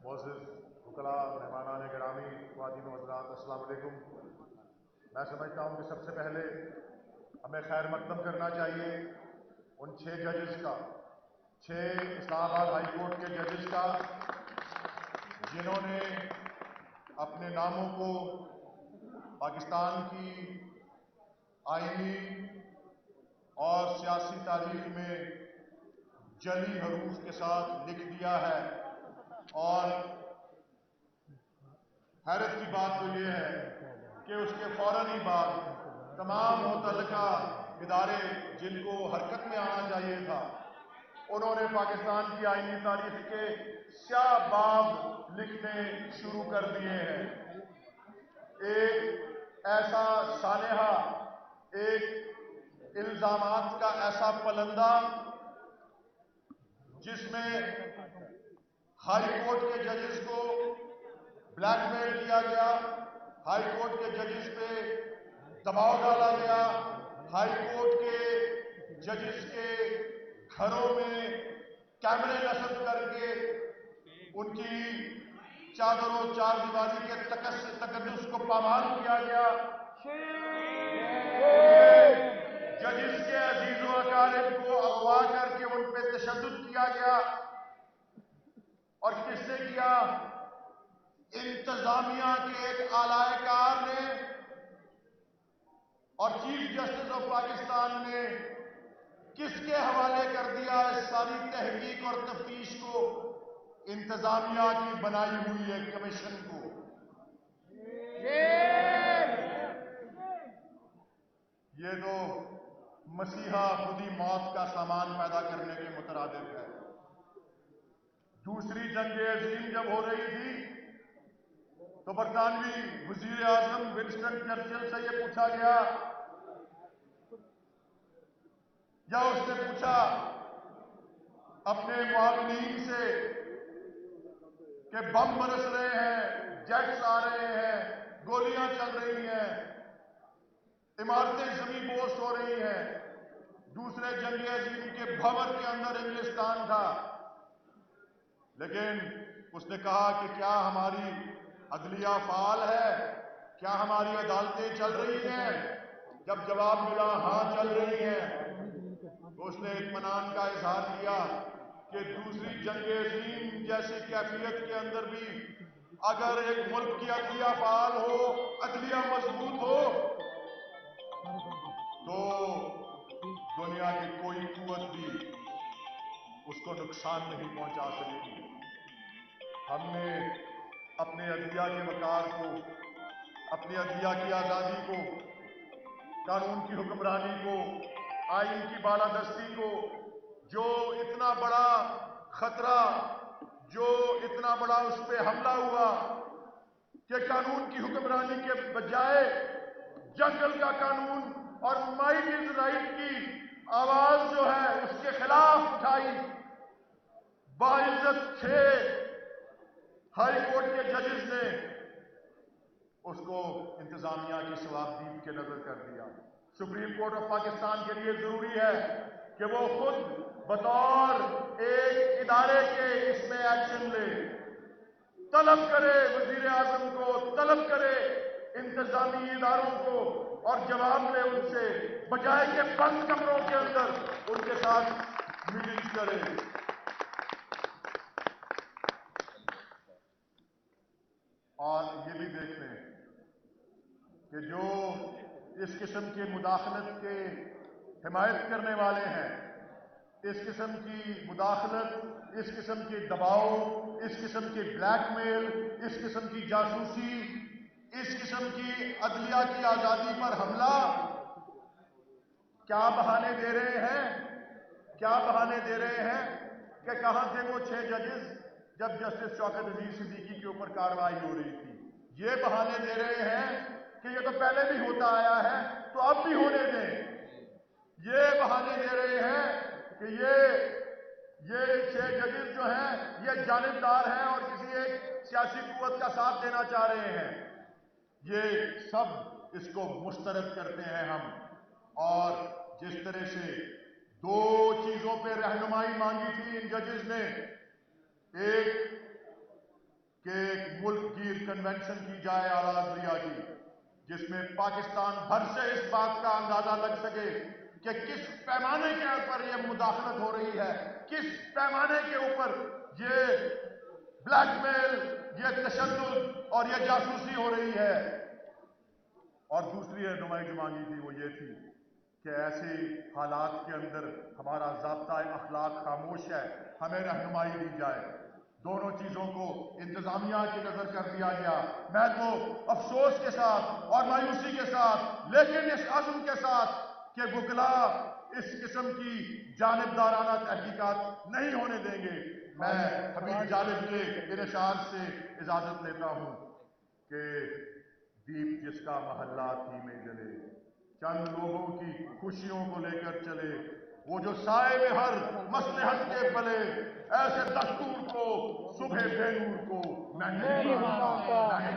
معزز وکلاء، مہمانان گرامی، خواتین و حضرات، السلام علیکم۔ میں سمجھتا ہوں کہ سب سے پہلے ہمیں خیر مقدم کرنا چاہیے ان 6 ججز کا، 6 اسلام آباد ہائی کورٹ کے ججز کا، جنہوں نے اپنے ناموں کو پاکستان کی آئینی اور سیاسی تاریخ میں جلی حروف کے ساتھ لکھ دیا ہے۔ اور حیرت کی بات تو یہ ہے کہ اس کے فوراً ہی بعد تمام متعلقہ ادارے جن کو حرکت میں آنا چاہیے تھا، انہوں نے پاکستان کی آئینی تاریخ کے سیاہ باب لکھنے شروع کر دیے ہیں۔ ایک ایسا سانحہ، ایک الزامات کا ایسا پلندہ جس میں ہائی کورٹ کے ججز کو بلیک میل کیا گیا، ہائی کورٹ کے ججز پہ دباؤ ڈالا گیا، ہائی کورٹ کے ججز کے گھروں میں کیمرے نصب کر کے ان کی چادر و چار دیواری کے تقدس کو پامال کیا گیا، ججز کے عزیز و اقارب کو اغوا کر کے ان پہ تشدد کیا گیا۔ اور کس نے کیا؟ انتظامیہ کے ایک اعلی کار نے اور چیف جسٹس آف پاکستان نے کس کے حوالے کر دیا اس ساری تحقیق اور تفتیش کو؟ انتظامیہ کی بنائی ہوئی ایک کمیشن کو۔ یہ تو مسیحا خودی موت کا سامان پیدا کرنے کے مترادف ہے۔ دوسری جنگ عظیم جب ہو رہی تھی تو برطانوی وزیر اعظم ونسٹن چرچل سے یہ پوچھا گیا، یا اس نے پوچھا اپنے معاونین سے کہ بم برس رہے ہیں، جیٹس آ رہے ہیں، گولیاں چل رہی ہیں، عمارتیں زمین بوس ہو رہی ہیں۔ دوسرے جنگ عظیم کے بھنور کے اندر انگلستان تھا، لیکن اس نے کہا کہ کیا ہماری عدلیہ فعال ہے؟ کیا ہماری عدالتیں چل رہی ہیں؟ جب جواب ملا ہاں چل رہی ہیں، تو اس نے اطمینان کا اظہار کیا کہ دوسری جنگ عظیم جیسی کیفیت کے اندر بھی اگر ایک ملک کی عدلیہ فعال ہو، عدلیہ مضبوط ہو، تو دنیا کی کوئی قوت بھی اس کو نقصان نہیں پہنچا سکتی۔ ہم نے اپنے عدلیہ کے وقار کو، اپنی عدلیہ کی آزادی کو، قانون کی حکمرانی کو، آئین کی بالادستی کو، جو اتنا بڑا خطرہ، جو اتنا بڑا اس پہ حملہ ہوا کہ قانون کی حکمرانی کے بجائے جنگل کا قانون اور مائٹ از رائٹ کی آواز جو ہے اس کے خلاف اٹھائی، باعزت 6 ہائی کورٹ کے ججز نے اس کو انتظامیہ کی صوابدید کے نظر کر دیا۔ سپریم کورٹ آف پاکستان کے لیے ضروری ہے کہ وہ خود بطور ایک ادارے کے اس میں ایکشن لے، طلب کرے وزیر اعظم کو، طلب کرے انتظامی اداروں کو، اور جواب لے ان سے، بجائے کہ بند کمروں کے اندر ان کے ساتھ میٹنگ کرے۔ اور یہ بھی دیکھ لیں کہ جو اس قسم کی مداخلت کے حمایت کرنے والے ہیں، اس قسم کی مداخلت، اس قسم کی دباؤ، اس قسم کی بلیک میل، اس قسم کی جاسوسی، اس قسم کی عدلیہ کی آزادی پر حملہ، کیا بہانے دے رہے ہیں؟ کیا بہانے دے رہے ہیں کہ کہاں تھے وہ 6 ججز جب جسٹس شوکت عزیز صدیقی کے اوپر کارروائی ہو رہی تھی؟ یہ بہانے دے رہے ہیں کہ یہ تو پہلے بھی ہوتا آیا ہے تو اب بھی ہونے دیں۔ یہ بہانے دے رہے ہیں کہ یہ 6 ججز جو ہیں یہ جانبدار ہیں اور کسی ایک سیاسی قوت کا ساتھ دینا چاہ رہے ہیں۔ یہ سب اس کو مسترد کرتے ہیں ہم۔ اور جس طرح سے 2 چیزوں پہ رہنمائی مانگی تھی ان ججز نے، ایک کہ ایک ملک گیر کنونشن کی جائے اعلیٰ عدلیہ کی، جس میں پاکستان بھر سے اس بات کا اندازہ لگ سکے کہ کس پیمانے کے اوپر یہ مداخلت ہو رہی ہے، کس پیمانے کے اوپر یہ بلیک میل، یہ تشدد اور یہ جاسوسی ہو رہی ہے۔ اور دوسری رہنمائی جو مانگی تھی وہ یہ تھی کہ ایسے حالات کے اندر ہمارا ضابطہ اخلاق خاموش ہے، ہمیں رہنمائی دی جائے۔ دونوں چیزوں کو انتظامیہ کی نظر کر دیا گیا۔ میں تو افسوس کے ساتھ اور مایوسی کے ساتھ لیکن اس عزم کے ساتھ کہ وکلاء اس قسم کی جانبدارانہ تحقیقات نہیں ہونے دیں گے، میں حبیب جالب کے ان اشعار سے اجازت لیتا ہوں کہ دیپ جس کا محلات ہی میں جلے، چند لوگوں کی خوشیوں کو لے کر چلے، وہ جو سائے میں ہر مصلحت کے پلے، ایسے دستور کو صبح بے نور کو میں نہیں مانتا۔